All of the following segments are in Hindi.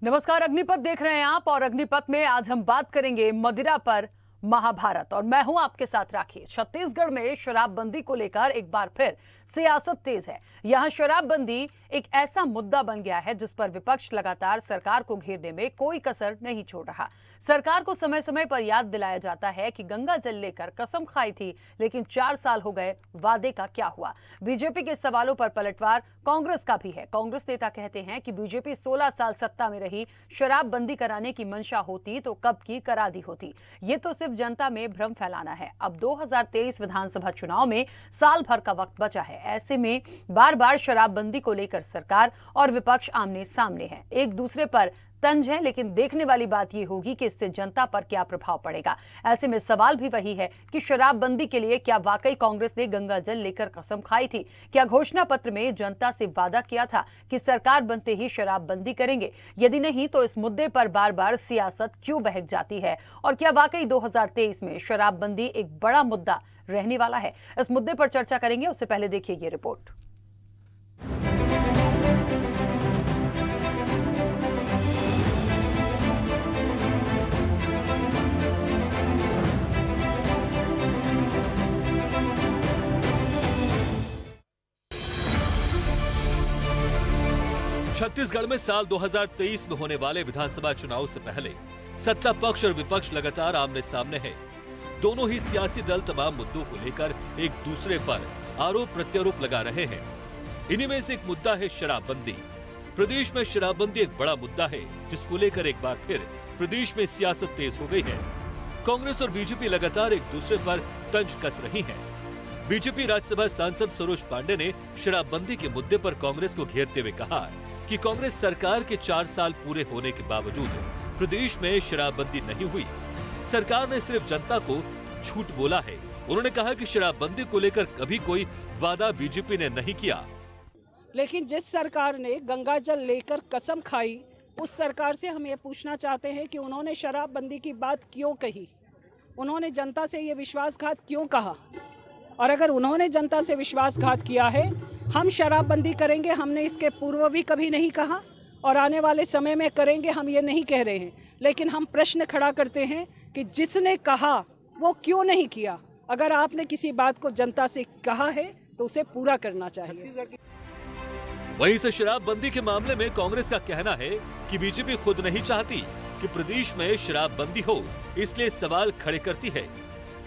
नमस्कार, अग्निपथ देख रहे हैं आप और अग्निपथ में आज हम बात करेंगे मदिरा पर महाभारत और मैं हूं आपके साथ राखी। छत्तीसगढ़ में शराबबंदी को लेकर एक बार फिर सियासत तेज है। यहां शराबबंदी एक ऐसा मुद्दा बन गया है जिस पर विपक्ष लगातार सरकार को घेरने में कोई कसर नहीं छोड़ रहा। सरकार को समय समय पर याद दिलाया जाता है कि गंगा जल लेकर कसम खाई थी, लेकिन 4 साल हो गए, वादे का क्या हुआ? बीजेपी के सवालों पर पलटवार कांग्रेस का भी है। कांग्रेस नेता कहते हैं कि बीजेपी 16 साल सत्ता में रही, शराबबंदी कराने की मंशा होती तो कब की करा दी होती। ये तो सिर्फ जनता में भ्रम फैलाना है। अब 2023 विधानसभा चुनाव में साल भर का वक्त बचा है। ऐसे में बार बार शराबबंदी को लेकर सरकार और विपक्ष आमने सामने हैं, एक दूसरे पर तंज है। लेकिन देखने वाली बात यह होगी कि इससे जनता पर क्या प्रभाव पड़ेगा। ऐसे में सवाल भी वही है कि शराबबंदी के लिए क्या वाकई कांग्रेस ने गंगा जल लेकर कसम खाई थी? क्या घोषणा पत्र में जनता से वादा किया था कि सरकार बनते ही शराबबंदी करेंगे? यदि नहीं तो इस मुद्दे पर बार बार सियासत क्यों बहक जाती है? और क्या वाकई 2023 में शराबबंदी एक बड़ा मुद्दा रहने वाला है? इस मुद्दे पर चर्चा करेंगे। उससे पहले देखिए ये रिपोर्ट। छत्तीसगढ़ में साल 2023 में होने वाले विधानसभा चुनाव से पहले सत्ता पक्ष और विपक्ष लगातार आमने सामने है। दोनों ही सियासी दल तमाम मुद्दों को लेकर एक दूसरे पर आरोप प्रत्यारोप लगा रहे हैं। इन्हीं में से एक मुद्दा है शराबबंदी। प्रदेश में शराबबंदी एक बड़ा मुद्दा है, जिसको लेकर एक बार फिर प्रदेश में सियासत तेज हो गई है। कांग्रेस और बीजेपी लगातार एक दूसरे पर तंज कस रही है। बीजेपी राज्यसभा सांसद सरोज पांडे ने शराबबंदी के मुद्दे पर कांग्रेस को घेरते हुए कहा कि कांग्रेस सरकार के 4 साल पूरे होने के बावजूद प्रदेश में शराबबंदी नहीं हुई। सरकार ने सिर्फ जनता को झूठ बोला है। उन्होंने कहा कि शराबबंदी को लेकर कभी कोई वादा बीजेपी ने नहीं किया। लेकिन जिस सरकार ने गंगा जल लेकर कसम खाई, उस सरकार से हम ये पूछना चाहते हैं कि उन्होंने शराबबंदी की बात क्यों कही? उन्होंने जनता से ये विश्वासघात क्यों कहा? और अगर उन्होंने जनता से विश्वासघात किया है, हम शराबबंदी करेंगे, हमने इसके पूर्व भी कभी नहीं कहा और आने वाले समय में करेंगे, हम ये नहीं कह रहे हैं। लेकिन हम प्रश्न खड़ा करते हैं कि जिसने कहा वो क्यों नहीं किया? अगर आपने किसी बात को जनता से कहा है तो उसे पूरा करना चाहिए। वहीं से शराबबंदी के मामले में कांग्रेस का कहना है कि बीजेपी खुद नहीं चाहती कि प्रदेश में शराबबंदी हो, इसलिए सवाल खड़े करती है।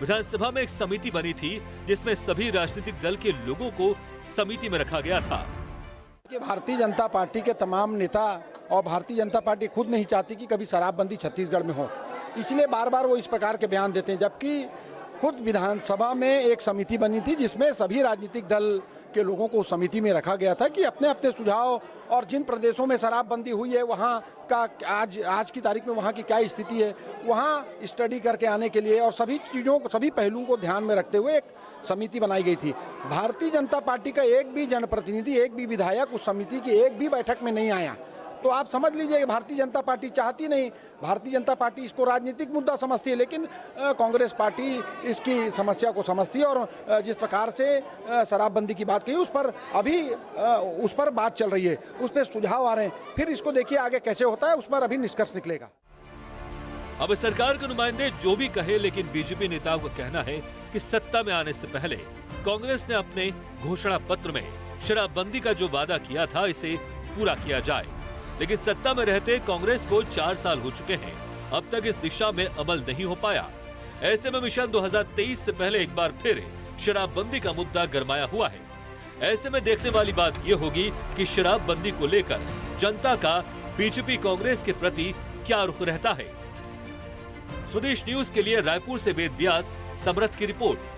विधानसभा में एक समिति बनी थी जिसमें सभी राजनीतिक दल के लोगों को समिति में रखा गया था। कि भारतीय जनता पार्टी के तमाम नेता और भारतीय जनता पार्टी खुद नहीं चाहती कि कभी शराबबंदी छत्तीसगढ़ में हो, इसलिए बार बार वो इस प्रकार के बयान देते हैं। जबकि खुद विधानसभा में एक समिति बनी थी जिसमें सभी राजनीतिक दल के लोगों को उस समिति में रखा गया था कि अपने अपने सुझाव और जिन प्रदेशों में शराबबंदी हुई है वहाँ का आज की तारीख में वहाँ की क्या स्थिति है, वहाँ स्टडी करके आने के लिए और सभी चीज़ों को, सभी पहलुओं को ध्यान में रखते हुए एक समिति बनाई गई थी। भारतीय जनता पार्टी का एक भी जनप्रतिनिधि, एक भी विधायक उस समिति की एक भी बैठक में नहीं आया। तो आप समझ लीजिए भारतीय जनता पार्टी चाहती नहीं। भारतीय जनता पार्टी इसको राजनीतिक मुद्दा समझती है, लेकिन कांग्रेस पार्टी इसकी समस्या को समझती है और जिस प्रकार से शराबबंदी की बात कही उस पर बात चल रही है, उस पर सुझाव आ रहे हैं। फिर इसको देखिए आगे कैसे होता है, उस पर अभी निष्कर्ष निकलेगा। अब सरकार के नुमाइंदे जो भी कहे, लेकिन बीजेपी नेताओं का कहना है कि सत्ता में आने से पहले कांग्रेस ने अपने घोषणा पत्र में शराबबंदी का जो वादा किया था इसे पूरा किया जाए। लेकिन सत्ता में रहते कांग्रेस को 4 साल हो चुके हैं, अब तक इस दिशा में अमल नहीं हो पाया। ऐसे में मिशन 2023 से पहले एक बार फिर शराबबंदी का मुद्दा गरमाया हुआ है। ऐसे में देखने वाली बात यह होगी कि शराबबंदी को लेकर जनता का बीजेपी कांग्रेस के प्रति क्या रुख रहता है। स्वदेश न्यूज के लिए रायपुर से वेद व्यास, समरथ की रिपोर्ट।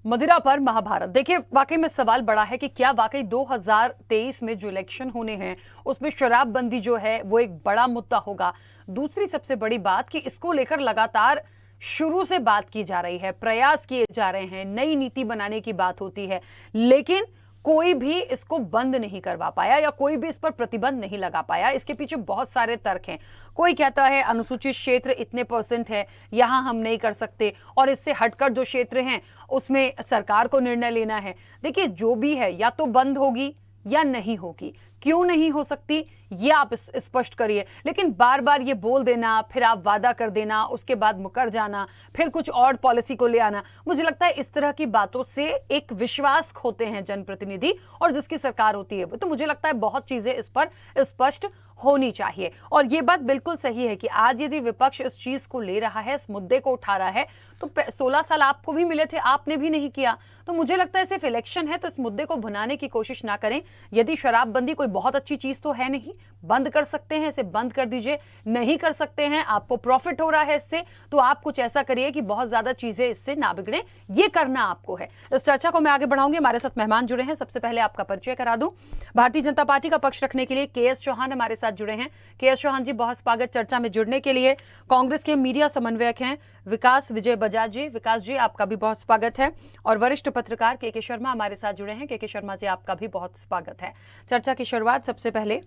मदिरा पर महाभारत। देखिए, वाकई में सवाल बड़ा है कि क्या वाकई 2023 में जो इलेक्शन होने हैं उसमें शराबबंदी जो है वो एक बड़ा मुद्दा होगा। दूसरी सबसे बड़ी बात कि इसको लेकर लगातार शुरू से बात की जा रही है, प्रयास किए जा रहे हैं, नई नीति बनाने की बात होती है, लेकिन कोई भी इसको बंद नहीं करवा पाया या कोई भी इस पर प्रतिबंध नहीं लगा पाया। इसके पीछे बहुत सारे तर्क हैं। कोई कहता है अनुसूचित क्षेत्र इतने % है, यहां हम नहीं कर सकते, और इससे हटकर जो क्षेत्र हैं उसमें सरकार को निर्णय लेना है। देखिए, जो भी है, या तो बंद होगी या नहीं होगी। क्यों नहीं हो सकती ये आप स्पष्ट करिए। लेकिन बार बार ये बोल देना, फिर आप वादा कर देना, उसके बाद मुकर जाना, फिर कुछ और पॉलिसी को ले आना, मुझे लगता है इस तरह की बातों से एक विश्वास खोते हैं जनप्रतिनिधि और जिसकी सरकार होती है वो। तो मुझे लगता है बहुत चीजें इस पर स्पष्ट होनी चाहिए। और ये बात बिल्कुल सही है कि आज यदि विपक्ष इस चीज को ले रहा है, इस मुद्दे को उठा रहा है, तो 16 साल आपको भी मिले थे, आपने भी नहीं किया। तो मुझे लगता है सिर्फ इलेक्शन है तो इस मुद्दे को भुनाने की कोशिश ना करें। यदि शराबबंदी कोई बहुत अच्छी चीज तो है नहीं, बंद कर सकते हैं, इसे बंद कर दीजिए। नहीं कर सकते हैं, आपको प्रॉफिट हो रहा है इससे, तो आप कुछ ऐसा करिए कि बहुत ज्यादा चीजें इससे ना बिगड़े। ये करना आपको है। इस चर्चा को मैं आगे बढ़ाऊंगी। हमारे साथ मेहमान जुड़े हैं। सबसे पहले आपका परिचय करा दूं। भारतीय जनता पार्टी का पक्ष रखने के लिए KS चौहान हमारे साथ जुड़े हैं। KS चौहान जी, बहुत स्वागत चर्चा में जुड़ने के लिए। कांग्रेस के मीडिया समन्वयक हैं विकास विजय बजाज जी। विकास जी, आपका भी बहुत स्वागत है। और वरिष्ठ पत्रकार KK शर्मा हमारे साथ जुड़े हैं। KK शर्मा जी, आपका भी बहुत स्वागत है। चर्चा की शुरुआत सबसे पहले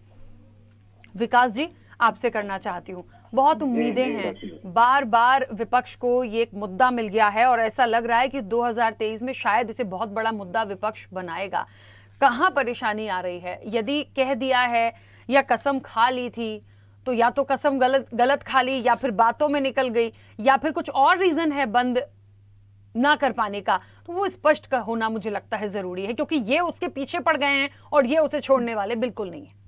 विकास जी आपसे करना चाहती हूँ। बहुत उम्मीदें हैं, बार बार विपक्ष को ये एक मुद्दा मिल गया है और ऐसा लग रहा है कि 2023 में शायद इसे बहुत बड़ा मुद्दा विपक्ष बनाएगा। कहाँ परेशानी आ रही है? यदि कह दिया है या कसम खा ली थी, तो या तो कसम गलत खा ली, या फिर बातों में निकल गई, या फिर कुछ और रीजन है बंद ना कर पाने का, तो वो स्पष्ट का होना मुझे लगता है जरूरी है, क्योंकि ये उसके पीछे पड़ गए हैं और ये उसे छोड़ने वाले बिल्कुल नहीं है।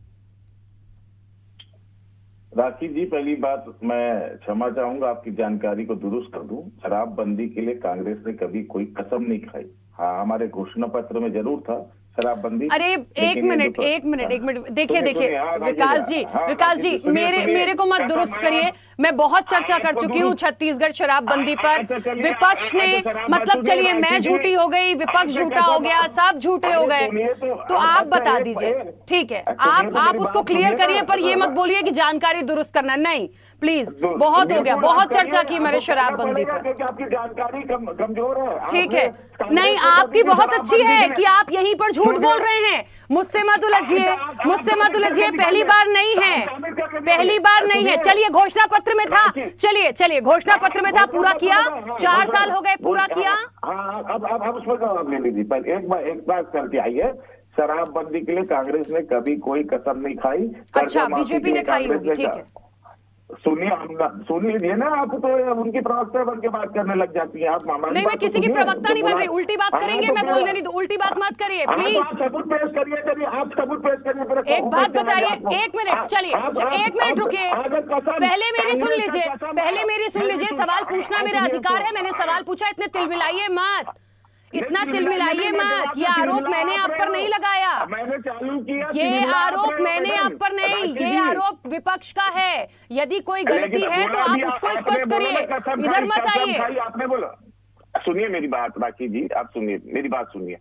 राखी जी, पहली बात मैं क्षमा चाहूंगा, आपकी जानकारी को दुरुस्त कर दूं। शराबबंदी के लिए कांग्रेस ने कभी कोई कसम नहीं खाई। हाँ, हमारे घोषणा पत्र में जरूर था शराबबंदी। अरे एक मिनट देखिए विकास जी मेरे को मत दुरुस्त करिए। मैं बहुत चर्चा कर चुकी हूँ छत्तीसगढ़ शराबबंदी पर। विपक्ष ने मतलब, चलिए मैं झूठी हो गई, विपक्ष झूठा हो गया, सब झूठे हो गए, तो आप बता दीजिए। ठीक है, आप उसको क्लियर करिए, पर ये मत बोलिए कि जानकारी दुरुस्त करना, नहीं प्लीज, बहुत हो गया, बहुत चर्चा की मैंने शराबबंदी पर। आपकी जानकारी कमजोर है। ठीक है, नहीं आपकी बहुत अच्छी है कि आप यहीं पर झूठ बोल रहे हैं। मुझसे मत उलझिए, पहली बार नहीं है, चलिए घोषणा पत्र में था, चलिए घोषणा पत्र में था, पूरा किया, 4 साल हो गए, पूरा किया। अब उसमें जवाब ले लीजिए। पर एक बात करके आइए, शराबबंदी के लिए कांग्रेस ने कभी कोई कसम नहीं खाई। अच्छा, बीजेपी ने खाई होगी, ठीक है। सुन लीजिए ना, आप तो उनकी प्रवक्ता बन के बात करने लग जाती हैं। आप मामा नहीं, मैं किसी की प्रवक्ता नहीं बन रही, उल्टी बात करेंगे, मैं बोलने नहीं, तो उल्टी बात मत करिए प्लीज। आप सबूत पेश करिए, आप सबूत पेश करिए। एक बात बताइए, 1 मिनट, चलिए 1 मिनट रुकिए, पहले मेरी सुन लीजिए। सवाल पूछना मेरा अधिकार है, मैंने सवाल पूछा, इतने तिलमिलाइए मत, ये आरोप मैंने आप पर नहीं लगाया, मैंने चालू किया। ये आरोप मैंने आप पर नहीं, ये आरोप विपक्ष का है। यदि कोई गलती है तो आप उसको स्पष्ट करिए, इधर मत आइए। आपने बोला, सुनिए मेरी बात राखी जी, आप सुनिए मेरी बात सुनिए।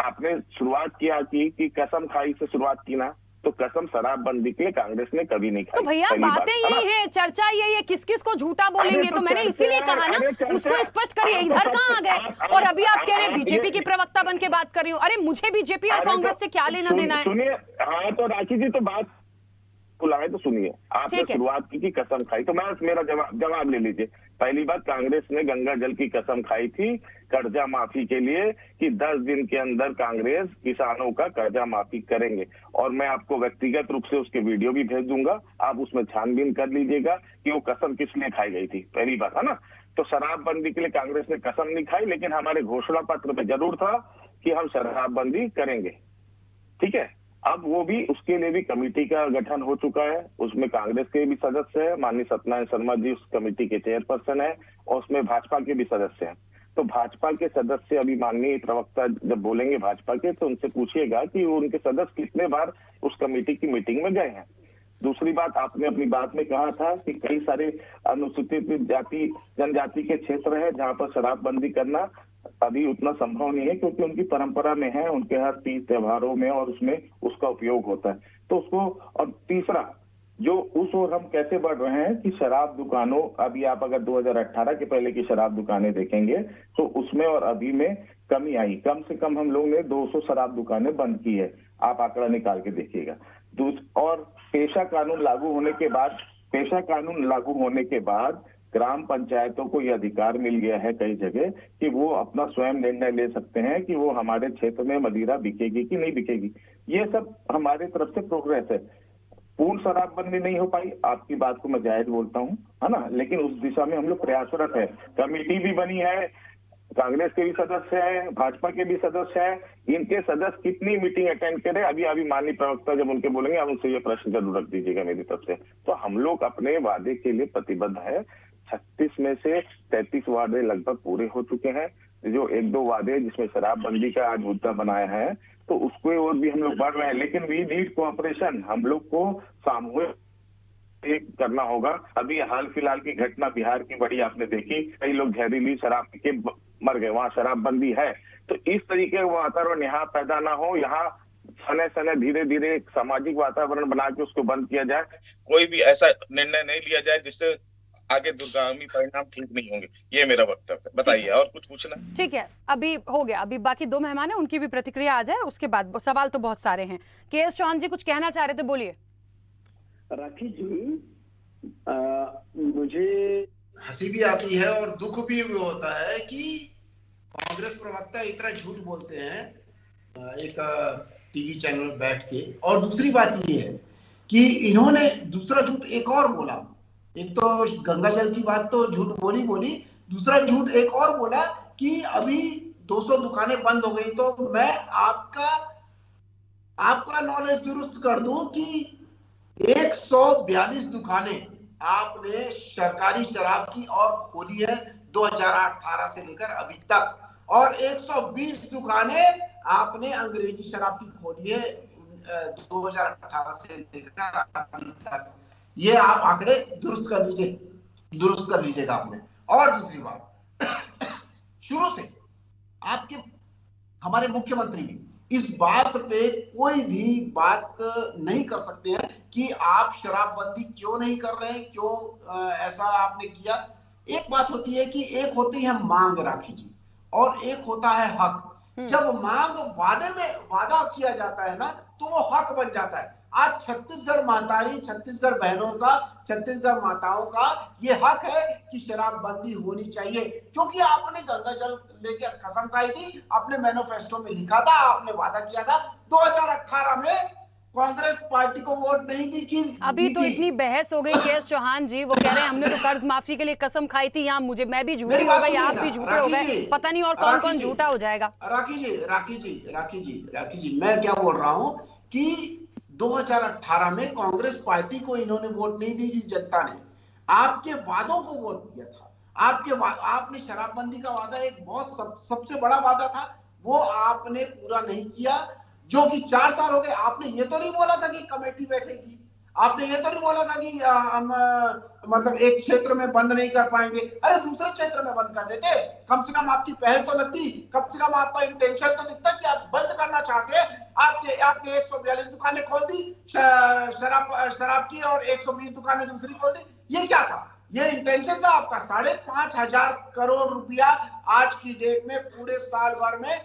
आपने शुरुआत किया कि कसम खाई से शुरुआत की ना, तो कसम शराबबंदी के लिए कांग्रेस ने कभी नहीं खाई। तो भैया बातें यही है, चर्चा यही है, किस किस को झूठा बोलेंगे, तो मैंने इसीलिए कहा ना, उसको स्पष्ट करिए। इधर कहाँ आ गए? और अभी आप कह रहे हैं बीजेपी की प्रवक्ता बन के बात कर रही हूँ। अरे मुझे बीजेपी और कांग्रेस से क्या लेना देना है? सुनिए, हाँ तो राखी जी, तो बात बुलाए तो सुनिए। आपने शुरुआत की कसम खाई, तो मैं मेरा जवाब ले लीजिए। पहली बात, कांग्रेस ने गंगा जल की कसम खाई थी कर्जा माफी के लिए कि 10 दिन के अंदर कांग्रेस किसानों का कर्जा माफी करेंगे, और मैं आपको व्यक्तिगत रूप से उसके वीडियो भी भेज दूंगा। आप उसमें छानबीन कर लीजिएगा कि वो कसम किस लिए खाई गई थी। पहली बात है ना, तो शराबबंदी के लिए कांग्रेस ने कसम नहीं खाई, लेकिन हमारे घोषणा पत्र में जरूर था कि हम शराबबंदी करेंगे। ठीक है, अब वो भी, उसके लिए भी कमेटी का गठन हो चुका है, उसमें कांग्रेस के भी सदस्य हैं, माननीय सत्यनारायण शर्मा जी उस कमेटी के चेयरपर्सन है, और उसमें भाजपा के भी सदस्य हैं। तो भाजपा के सदस्य, अभी माननीय प्रवक्ता जब बोलेंगे भाजपा के, तो उनसे पूछिएगा कि उनके सदस्य कितने बार उस कमेटी की मीटिंग में गए हैं। दूसरी बात, आपने अपनी बात में कहा था कि कई सारे अनुसूचित जनजाति के क्षेत्र है जहाँ पर शराबबंदी करना अभी उतना संभव नहीं है, क्योंकि उनकी परंपरा में है, उनके हर तीज त्योहारों में और उसमें उसका उपयोग होता है। तो उसको, और तीसरा, जो उस ओर हम कैसे बढ़ रहे हैं कि शराब दुकानों, अभी आप अगर 2018 के पहले की शराब दुकानें देखेंगे तो उसमें और अभी में कमी आई। कम से कम हम लोग ने 200 शराब दुकानें बंद की है, आप आंकड़ा निकाल के देखिएगा। और पेशा कानून लागू होने के बाद ग्राम पंचायतों को यह अधिकार मिल गया है कई जगह कि वो अपना स्वयं निर्णय ले सकते हैं कि वो हमारे क्षेत्र में मदिरा बिकेगी कि नहीं बिकेगी। ये सब हमारे तरफ से प्रोग्रेस है। पूर्ण शराबबंदी नहीं हो पाई, आपकी बात को मैं जायज बोलता हूँ, है ना, लेकिन उस दिशा में हम लोग प्रयासरत है। कमेटी भी बनी है, कांग्रेस के भी सदस्य हैं, भाजपा के भी सदस्य हैं। इनके सदस्य कितनी मीटिंग अटेंड करें, अभी माननीय प्रवक्ता जब उनके बोलेंगे आप उनसे ये प्रश्न जरूर रख दीजिएगा मेरी तरफ से। तो हम लोग अपने वादे के लिए प्रतिबद्ध है। 36 में से 33 वादे लगभग पूरे हो चुके हैं। जो 1-2 वादे जिसमें शराबबंदी का आज मुद्दा बनाया है तो उसको और भी हम लोग बढ़ रहे हैं, लेकिन वी नीड कोऑपरेशन। हम लोग को सामूहिक करना होगा। अभी हाल फिलहाल की घटना बिहार की बड़ी आपने देखी, कई लोग जहरीली शराब पी के मर गए, वहां शराबबंदी है। तो इस तरीके का वातावरण यहाँ पैदा ना हो, यहाँ सने धीरे धीरे एक सामाजिक वातावरण बना के उसको बंद किया जाए। कोई भी ऐसा निर्णय नहीं लिया जाए जिससे आगे दूरगामी परिणाम ठीक नहीं होंगे। ये मेरा वक्तव्य है। बताइए और कुछ पूछना? ठीक है, अभी हो गया, अभी बाकी 2 मेहमान हैं, उनकी भी प्रतिक्रिया आ जाए, उसके बाद सवाल तो बहुत सारे हैं। के.एस. चौहान जी कुछ कहना चाह रहे थे, बोलिए। राखी जी, मुझे हंसी भी आती है और दुख भी होता है कि कांग्रेस प्रवक्ता इतना झूठ बोलते हैं एक टीवी चैनल बैठ के। और दूसरी बात ये है कि इन्होंने दूसरा झूठ एक और बोला। एक तो गंगा जल की बात तो झूठ बोली, दूसरा झूठ एक और बोला कि अभी 200 दुकानें बंद हो गई। तो मैं आपका नॉलेज दुरुस्त कर दूं कि 142 दुकानें आपने सरकारी शराब की और खोली है 2018 से लेकर अभी तक, और 120 दुकानें आपने अंग्रेजी शराब की खोली है 2018 से लेकर अभी तक। ये आप आंकड़े दुरुस्त कर लीजिएगा आपने। और दूसरी बात, शुरू से आपके हमारे मुख्यमंत्री भी इस बात पे कोई भी बात नहीं कर सकते हैं कि आप शराबबंदी क्यों नहीं कर रहे हैं, क्यों ऐसा आपने किया। एक बात होती है कि एक होती है मांग, राखी जी, और एक होता है हक। जब मांग वादा किया जाता है ना तो वो हक बन जाता है। आज छत्तीसगढ़ मातारी, छत्तीसगढ़ बहनों का, छत्तीसगढ़ माताओं का ये हक है कि शराबबंदी होनी चाहिए, क्योंकि आपने गंगा जल लेके कसम खाई थी, अपने मैनिफेस्टो में लिखा था, आपने वादा किया था। 2018 में कांग्रेस पार्टी को वोट नहीं की। अभी तो इतनी बहस हो गई के.एस. चौहान जी, वो कह रहे हैं हमने तो कर्ज माफी के लिए कसम खाई थी। यहाँ मैं भी झूठी हो गई, आप भी झूठे हो गए, पता नहीं और कौन कौन झूठा हो जाएगा। राखी जी, मैं क्या बोल रहा हूँ कि 2018 में कांग्रेस पार्टी को इन्होंने वोट नहीं दी थी, जनता ने आपके वादों को वोट दिया था। आपने शराबबंदी का वादा, एक बहुत सबसे बड़ा वादा था, वो आपने पूरा नहीं किया, जो कि 4 साल हो गए। आपने ये तो नहीं बोला था कि कमेटी बैठेगी, आपने ये तो नहीं बोला था कि हम मतलब एक क्षेत्र में बंद नहीं कर पाएंगे, अरे दूसरे क्षेत्र में बंद कर देते। कम से कम आपकी पहल तो लगती, कम से कम आपका इंटेंशन तो दिखता कि आप बंद करना चाहते हैं। आपने 142 दुकानें खोल दी शराब की और 120 दुकानें दूसरी खोल दी। ये क्या था? ये इंटेंशन था आपका। 5,500 करोड़ रुपया आज की डेट में पूरे साल भर में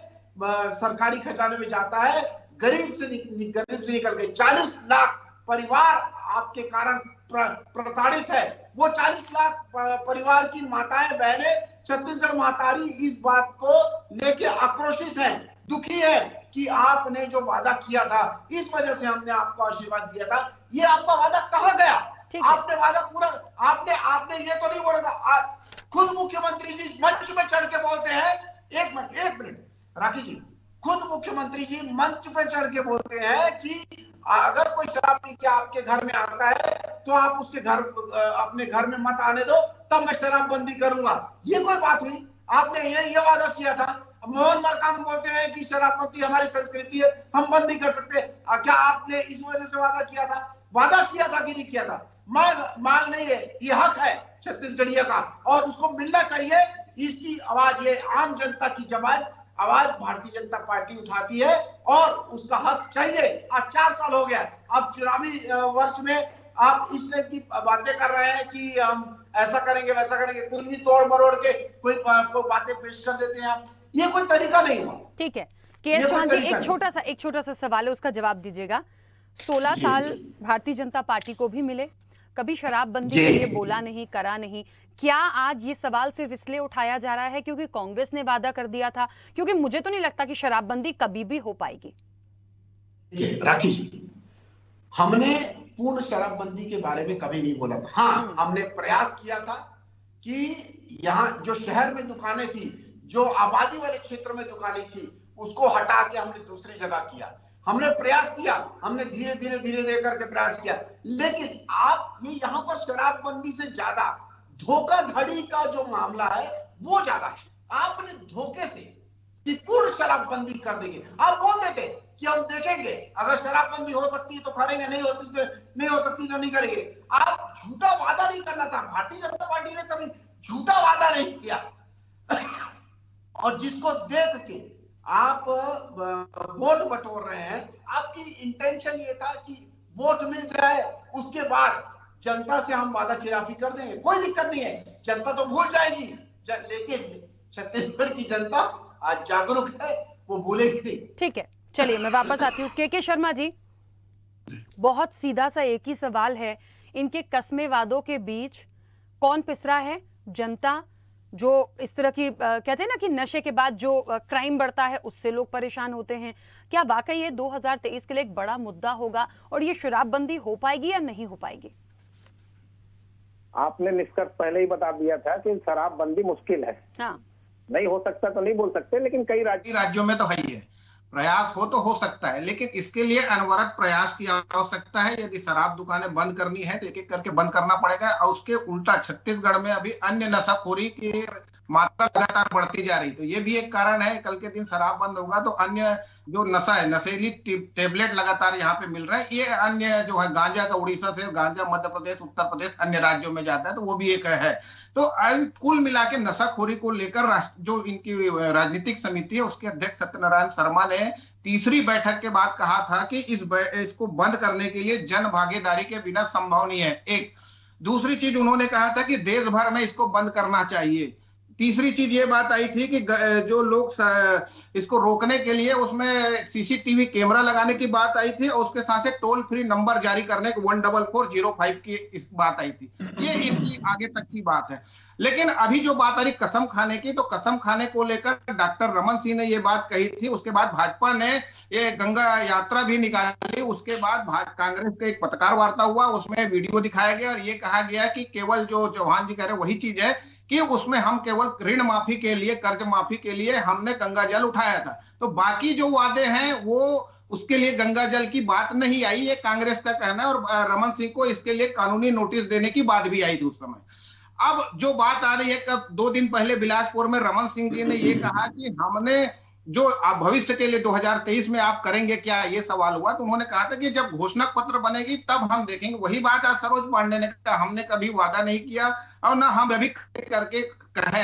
सरकारी खजाने में जाता है। गरीब से निकल गए 40 लाख परिवार आपके कारण प्रताड़ित है। वो 40 लाख परिवार की माताएं बहनें, छत्तीसगढ़ मातारी इस बात को लेके आक्रोशित हैं, दुखी है कि आपने जो वादा किया था, इस वजह से हमने आपको आशीर्वाद दिया था। ये आपका वादा कहाँ गया? आपने वादा पूरा, आपने ये तो नहीं बोला था। खुद मुख्यमंत्री जी मंच में चढ़ के बोलते हैं, एक मिनट राखी जी, खुद मुख्यमंत्री जी मंच पे चढ़ के बोलते हैं कि अगर कोई शराब पी के आपके घर में आता है तो आप उसके अपने घर में मत आने दो, तब मैं शराबबंदी करूंगा। ये कोई बात हुई? आपने ये वादा किया था। मोहन मरकाम बोलते हैं कि शराबबंदी हमारी संस्कृति है, हम बंद नहीं कर सकते। क्या आपने इस वजह से वादा किया था? वादा किया था कि नहीं किया था? मांग नहीं है, ये हक है छत्तीसगढ़िया का और उसको मिलना चाहिए। इसकी आवाज, ये आम जनता की आवाज भारतीय जनता पार्टी उठाती है और उसका हक चाहिए। आज 4 साल हो गया, अब चुनावी वर्ष में आप इस टाइप की बातें कर रहे हैं कि हम ऐसा करेंगे वैसा करेंगे, कुछ भी तोड़ मरोड़ के कोई बातें पेश कर देते हैं आप, ये कोई तरीका नहीं हुआ। ठीक है के.एस. चौहान जी, एक छोटा सा सवाल है, उसका जवाब दीजिएगा। 16 साल भारतीय जनता पार्टी को भी मिले, कभी शराबबंदी के लिए बोला नहीं, करा नहीं। क्या आज ये सवाल सिर्फ इसलिए उठाया जा रहा है क्योंकि कांग्रेस ने वादा कर दिया था? क्योंकि मुझे तो नहीं लगता कि शराबबंदी कभी भी हो पाएगी। राखी जी, हमने पूर्ण शराबबंदी के बारे में कभी नहीं बोला था। हाँ, हमने प्रयास किया था कि यहाँ जो शहर में दुकानें थी, जो आबादी वाले क्षेत्र में दुकानें थी, उसको हटा के हमने दूसरी जगह किया। हमने प्रयास किया, हमने धीरे धीरे करके प्रयास किया, लेकिन आप ये यहाँ पर शराबबंदी से ज्यादा धोखाधड़ी का जो मामला है वो ज्यादा है। आपने धोखे से कि पूर्ण शराबबंदी कर देंगे, आप बोल देते कि हम देखेंगे, अगर शराबबंदी हो सकती है तो करेंगे, नहीं हो सकती तो नहीं करेंगे। आप झूठा वादा नहीं करना था। भारतीय जनता पार्टी ने कभी झूठा वादा नहीं किया और जिसको देख के आप वोट बटोर रहे हैं, आपकी इंटेंशन ये था कि वोट मिल जाए, उसके बाद जनता से हम वादा खिलाफी कर देंगे, कोई दिक्कत नहीं है, जनता तो भूल जाएगी। लेकिन छत्तीसगढ़ की जनता आज जागरूक है, वो भूलेगी नहीं। ठीक है, चलिए मैं वापस आती हूँ। के शर्मा जी, बहुत सीधा सा एक ही सवाल है, इनके कस्मे वादों के बीच कौन पिसरा है? जनता, जो इस तरह की कहते हैं ना कि नशे के बाद जो क्राइम बढ़ता है उससे लोग परेशान होते हैं। क्या वाकई ये 2023 के लिए एक बड़ा मुद्दा होगा और ये शराबबंदी हो पाएगी या नहीं हो पाएगी? आपने निष्कर्ष पहले ही बता दिया था कि शराबबंदी मुश्किल है। हाँ, नहीं हो सकता तो नहीं बोल सकते, लेकिन कई राज्यों में तो है ही है। प्रयास हो सकता है, लेकिन इसके लिए अनवरत प्रयास की आवश्यकता है। यदि शराब दुकानें बंद करनी है तो एक एक करके बंद करना पड़ेगा। और उसके उल्टा छत्तीसगढ़ में अभी अन्य नशाखोरी की मात्रा लगातार बढ़ती जा रही, तो ये भी एक कारण है। कल के दिन शराब बंद होगा तो अन्य जो नशा है, नशीली टेबलेट लगातार यहाँ पे मिल रहा है। ये अन्य जो है गांजा का, उड़ीसा से गांजा मध्य प्रदेश, उत्तर प्रदेश, अन्य राज्यों में जाता है, तो वो भी एक है। तो कुल मिला के नशाखोरी को लेकर जो इनकी राजनीतिक समिति है, उसके अध्यक्ष सत्यनारायण शर्मा ने तीसरी बैठक के बाद कहा था कि इसको बंद करने के लिए जन भागीदारी के बिना संभव नहीं है। एक दूसरी चीज उन्होंने कहा था कि देश भर में इसको बंद करना चाहिए। तीसरी चीज ये बात आई थी कि जो लोग इसको रोकने के लिए उसमें सीसीटीवी कैमरा लगाने की बात आई थी और उसके साथ टोल फ्री नंबर जारी करने की 14405 की इस बात आई थी। ये इनकी आगे तक की बात है। लेकिन अभी जो बात आ रही कसम खाने की, तो कसम खाने को लेकर डॉक्टर रमन सिंह ने ये बात कही थी। उसके बाद भाजपा ने ये गंगा यात्रा भी निकाली। उसके बाद कांग्रेस का एक पत्रकार वार्ता हुआ, उसमें वीडियो दिखाया गया और ये कहा गया कि केवल जो चौहान जी कह रहे वही चीज है कि उसमें हम केवल ऋण माफी के लिए, कर्ज माफी के लिए हमने गंगा जल उठाया था। तो बाकी जो वादे हैं वो उसके लिए गंगा जल की बात नहीं आई, ये कांग्रेस का कहना है। और रमन सिंह को इसके लिए कानूनी नोटिस देने की बात भी आई थी उस समय। अब जो बात आ रही है, कब 2 दिन पहले बिलासपुर में रमन सिंह जी ने ये कहा कि हमने जो आप भविष्य के लिए 2023 में आप करेंगे क्या, ये सवाल हुआ। तो उन्होंने कहा था कि जब घोषणा पत्र बनेगी तब हम देखेंगे। वही बात आज सरोज पांडे ने कहा, हमने कभी वादा नहीं किया और ना हम अभी करके कर रहे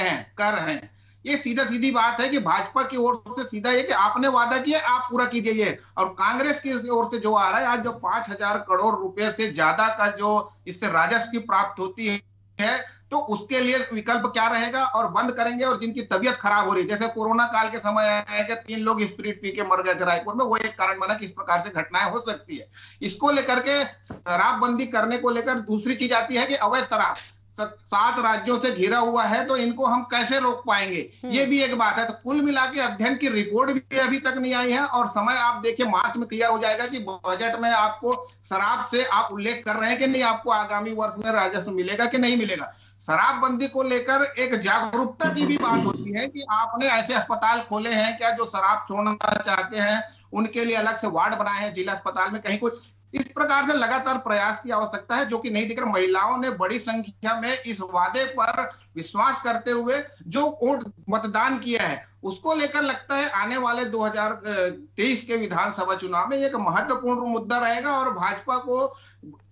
हैं। ये सीधा सीधी बात है कि भाजपा की ओर से सीधा ये कि आपने वादा किया, आप पूरा कीजिए। और कांग्रेस की ओर से जो आ रहा है आज, जो 5,000 करोड़ रुपए से ज्यादा का जो इससे राजस्व की प्राप्त होती है, तो उसके लिए विकल्प क्या रहेगा और बंद करेंगे। और जिनकी तबीयत खराब हो रही है, जैसे कोरोना काल के समय आया कि 3 लोग स्पिरिट पी के मर गए थे रायपुर में, वो एक कारण बना कि इस प्रकार से घटनाएं हो सकती है। इसको लेकर के शराबबंदी करने को लेकर दूसरी चीज आती है कि अवैध शराब 7 राज्यों से घिरा हुआ है, तो इनको हम कैसे रोक पाएंगे, ये भी एक बात है। तो कुल मिला के अध्ययन की रिपोर्ट भी अभी तक नहीं आई है और समय आप देखिए मार्च में क्लियर हो जाएगा कि बजट में आपको शराब से आप उल्लेख कर रहे हैं कि नहीं, आपको आगामी वर्ष में राजस्व मिलेगा कि नहीं मिलेगा। शराबबंदी को लेकर एक जागरूकता की भी बात होती है कि आपने ऐसे अस्पताल खोले हैं क्या जो शराब छोड़ना चाहते हैं, उनके लिए अलग से वार्ड बनाए हैं जिला अस्पताल में, कहीं कुछ इस प्रकार से लगातार प्रयास की आवश्यकता है, जो कि नहीं दिख रहा। महिलाओं ने बड़ी संख्या में इस वादे पर विश्वास करते हुए जो वोट मतदान किया है, उसको लेकर लगता है आने वाले 2023 के विधानसभा चुनाव में एक महत्वपूर्ण मुद्दा रहेगा और भाजपा को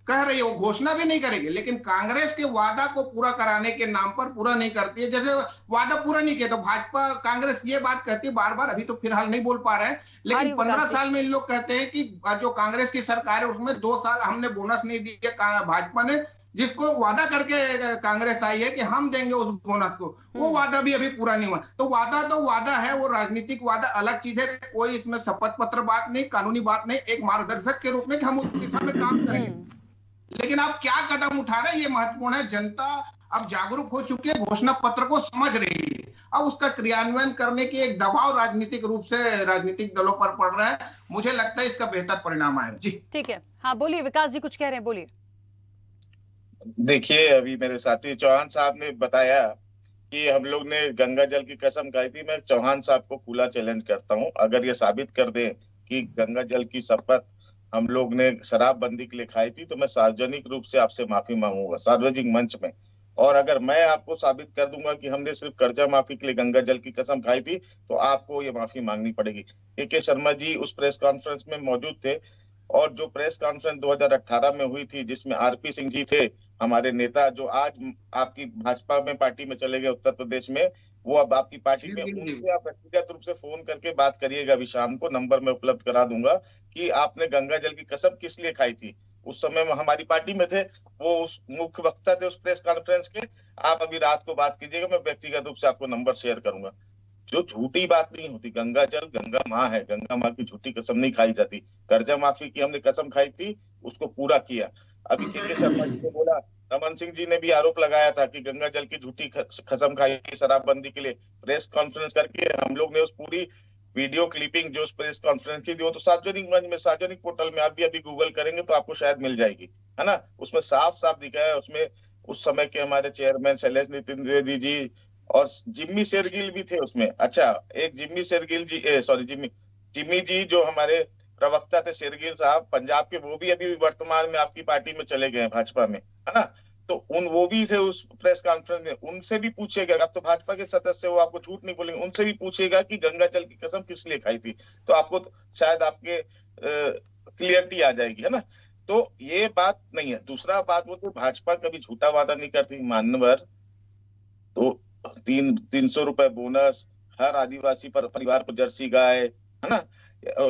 कह रही है, वो घोषणा भी नहीं करेगी, लेकिन कांग्रेस के वादा को पूरा कराने के नाम पर पूरा नहीं करती है। जैसे वादा पूरा नहीं किया तो भाजपा कांग्रेस ये बात कहती है बार बार, अभी तो फिलहाल नहीं बोल पा रहे हैं, लेकिन 15 साल में इन लोग कहते हैं कि जो कांग्रेस की सरकार है उसमें 2 साल हमने बोनस नहीं दिया भाजपा ने, जिसको वादा करके कांग्रेस आई है कि हम देंगे उस बोनस को, वो वादा भी अभी पूरा नहीं हुआ। तो वादा है, वो राजनीतिक वादा अलग चीज है, कोई इसमें शपथ पत्र बात नहीं, कानूनी बात नहीं, एक मार्गदर्शक के रूप में कि हम उस दिशा में काम करेंगे। लेकिन आप क्या कदम उठा रहे हैं ये महत्वपूर्ण है। जनता अब जागरूक हो चुकी है, घोषणा पत्र को समझ रही है, अब उसका क्रियान्वयन करने की एक दबाव राजनीतिक रूप से राजनीतिक दलों पर पड़ रहा है। मुझे लगता है इसका बेहतर परिणाम आएगा। जी ठीक है, हाँ बोलिए विकास जी, कुछ कह रहे हैं, बोलिए। देखिए, अभी मेरे साथी चौहान साहब ने बताया कि हम लोग ने गंगा जल की कसम खाई थी। मैं चौहान साहब को खुला चैलेंज करता हूं, अगर ये साबित कर दें कि गंगा जल की शपथ हम लोग ने शराबबंदी के लिए खाई थी, तो मैं सार्वजनिक रूप से आपसे माफी मांगूंगा सार्वजनिक मंच में। और अगर मैं आपको साबित कर दूंगा कि हमने सिर्फ कर्जा माफी के लिए गंगा जल की कसम खाई थी, तो आपको ये माफी मांगनी पड़ेगी। के शर्मा जी उस प्रेस कॉन्फ्रेंस में मौजूद थे, और जो प्रेस कॉन्फ्रेंस 2018 में हुई थी जिसमें आरपी सिंह जी थे, हमारे नेता जो आज आपकी भाजपा में पार्टी में चले गए उत्तर प्रदेश में, वो अब आपकी पार्टी में, उनसे आप व्यक्तिगत रूप से फोन करके बात करिएगा। अभी शाम को नंबर में उपलब्ध करा दूंगा कि आपने गंगा जल की कसम किस लिए खाई थी। उस समय वो हमारी पार्टी में थे, वो उस मुख्य वक्ता थे उस प्रेस कॉन्फ्रेंस के। आप अभी रात को बात कीजिएगा, मैं व्यक्तिगत रूप से आपको नंबर शेयर करूंगा। जो झूठी बात नहीं होती, गंगा जल गंगा माँ है, गंगा माँ की झूठी कसम नहीं खाई जाती। कर्जा माफी की हमने कसम खाई थी, उसको पूरा किया। अभी के शर्मा जी ने बोला, रमन सिंह जी ने भी आरोप लगाया था कि गंगा जल की झूठी कसम खाई शराबबंदी के लिए। प्रेस कॉन्फ्रेंस करके हम लोग ने उस पूरी वीडियो क्लिपिंग जो उस प्रेस कॉन्फ्रेंस की थी, वो तो सार्वजनिक मंच में, सार्वजनिक पोर्टल में आप भी अभी गूगल करेंगे तो आपको शायद मिल जाएगी, है ना। उसमें साफ साफ दिखा है। उसमें उस समय के हमारे चेयरमैन शैलेश नितिन द्विवेदी जी और जिम्मी शेरगिल भी थे उसमें। अच्छा, एक जिम्मी शेरगिल जी, जिम्मी जी जो हमारे प्रवक्ता थे शेरगिल साहब पंजाब के, वो भी अभी वर्तमान में आपकी पार्टी में चले गए भाजपा में, है ना। तो वो भी थे उस प्रेस कॉन्फ्रेंस में। उनसे भी पूछेगा, आप तो भाजपा के सदस्य हो, आपको झूठ नहीं बोलेंगे, उनसे भी पूछेगा कि गंगा जल की कसम किस लिए खाई थी, तो आपको शायद आपके क्लियरिटी आ जाएगी, है ना। तो ये बात नहीं है। दूसरा बात, वो तो भाजपा कभी झूठा वादा नहीं करती। मान्यवर तो 300 रुपए बोनस, हर आदिवासी परिवार को जर्सी गाय, है ना,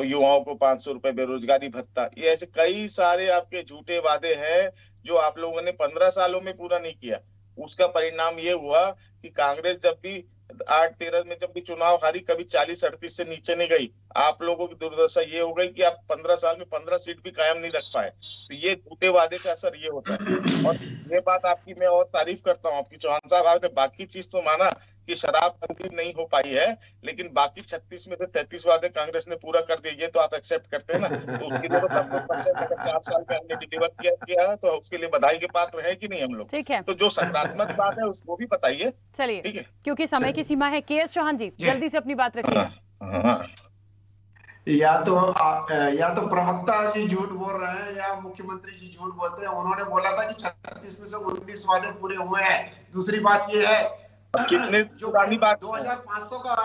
युवाओं को 500 रुपए बेरोजगारी भत्ता, ये ऐसे कई सारे आपके झूठे वादे हैं जो आप लोगों ने 15 सालों में पूरा नहीं किया। उसका परिणाम ये हुआ कि कांग्रेस जब भी 8-13 में जब भी चुनाव हारी, कभी 40-38 से नीचे नहीं गई। आप लोगों की दुर्दशा ये हो गई कि आप 15 साल में 15 सीट भी कायम नहीं रख पाए। तो ये झूठे वादे का असर ये होता है। और ये बात आपकी मैं और तारीफ करता हूँ आपकी चौहान साहब, आपने बाकी चीज तो माना कि शराबबंदी नहीं हो पाई है, लेकिन बाकी 36 में से 33 वादे कांग्रेस ने पूरा कर दिए, ये तो आप एक्सेप्ट करते हैं ना। तो उसके लिए अगर 4 साल में हमने डिलीवर किया है, तो उसके लिए बधाई के पात्र है कि नहीं हम लोग। ठीक है, तो जो सकारात्मक बात है उसको भी बताइए। चलिए, ठीक है, क्योंकि समय की सीमा है। के चौहान जी जल्दी से अपनी बात रखिएगा। या तो प्रवक्ता जी झूठ बोल रहे हैं या मुख्यमंत्री जी झूठ बोलते हैं। उन्होंने बोला था कि 36 में से 19 वादे पूरे हुए हैं। दूसरी बात ये है, कितने जो 2500 का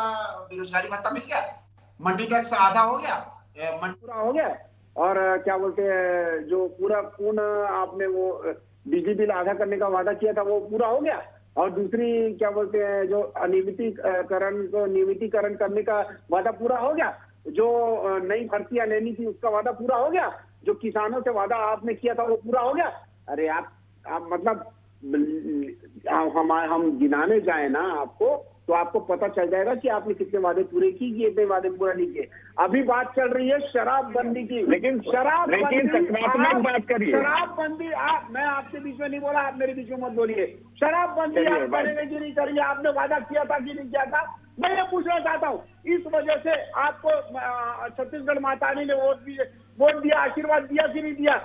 बेरोजगारी भत्ता मिल गया, मंडी टैक्स आधा हो गया, पूरा हो गया, और क्या बोलते हैं जो पूर्ण आपने वो बिजली बिल आधा करने का वादा किया था वो पूरा हो गया। और दूसरी क्या बोलते हैं जो नियमितीकरण करने का वादा पूरा हो गया। जो नई भर्तियां लेनी थी उसका वादा पूरा हो गया। जो किसानों से वादा आपने किया था वो पूरा हो गया। अरे आप मतलब हम गिनाने जाए ना आपको, तो आपको पता चल जाएगा कि आपने कितने वादे पूरे किए, कितने वादे पूरा नहीं किए। अभी बात चल रही है शराबबंदी की, लेकिन सकारात्मक बात करिए। शराबबंदी मैं आपके बीच में नहीं बोला, आप मेरे बीच में मत बोलिए। शराबबंदी आप करेंगे कि नहीं करेंगे, आपने वादा किया था कि नहीं किया था, मैं ये पूछना चाहता हूँ। इस वजह से आपको छत्तीसगढ़ मातानी ने वोट दिया, आशीर्वाद दिया कि नहीं दिया।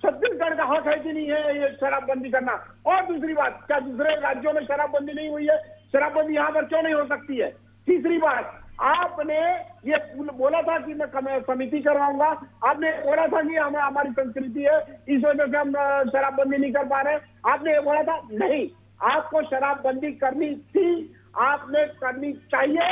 छत्तीसगढ़ का हक है कि नहीं है ये शराबबंदी करना। और दूसरी बात, क्या दूसरे राज्यों में शराबबंदी नहीं हुई है? शराबबंदी यहाँ पर क्यों नहीं हो सकती है? तीसरी बात, आपने ये बोला था कि मैं समिति करवाऊंगा, आपने बोला था कि हमारी संस्कृति है इस वजह से हम शराबबंदी नहीं कर पा रहे, आपने ये बोला था। नहीं, आपको शराबबंदी करनी थी, आपने करनी चाहिए,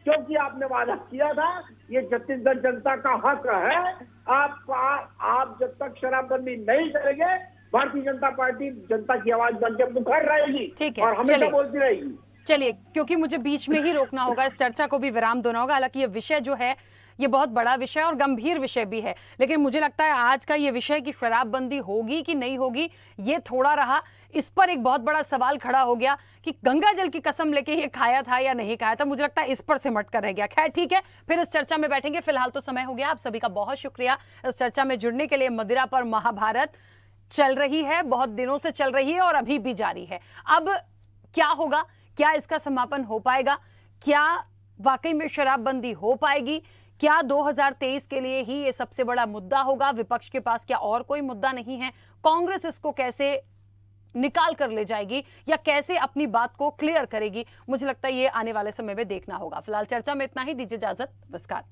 क्योंकि आपने वादा किया था। ये छत्तीसगढ़ जनता का हक है। आप जब तक शराबबंदी नहीं करेंगे भारतीय जनता पार्टी जनता की आवाज बन के पुकार रहेगी ठीक है, और हमेशा चलिए। बोलती रहेगी। चलिए, क्योंकि मुझे बीच में ही रोकना होगा, इस चर्चा को भी विराम देना होगा। हालांकि ये विषय जो है ये बहुत बड़ा विषय और गंभीर विषय भी है, लेकिन मुझे लगता है आज का ये विषय कि शराबबंदी होगी कि नहीं होगी ये थोड़ा रहा। इस पर एक बहुत बड़ा सवाल खड़ा हो गया कि गंगा जल की कसम लेके ये खाया था या नहीं खाया था। मुझे लगता है इस पर सिमट कर रह गया। खैर ठीक है, फिर इस चर्चा में बैठेंगे। फिलहाल तो समय हो गया। आप सभी का बहुत शुक्रिया इस चर्चा में जुड़ने के लिए। मदिरा पर महाभारत चल रही है, बहुत दिनों से चल रही है और अभी भी जारी है। अब क्या होगा, क्या इसका समापन हो पाएगा, क्या वाकई में शराबबंदी हो पाएगी, क्या 2023 के लिए ही ये सबसे बड़ा मुद्दा होगा, विपक्ष के पास क्या और कोई मुद्दा नहीं है, कांग्रेस इसको कैसे निकाल कर ले जाएगी या कैसे अपनी बात को क्लियर करेगी, मुझे लगता है ये आने वाले समय में देखना होगा। फिलहाल चर्चा में इतना ही, दीजिए इजाजत, नमस्कार।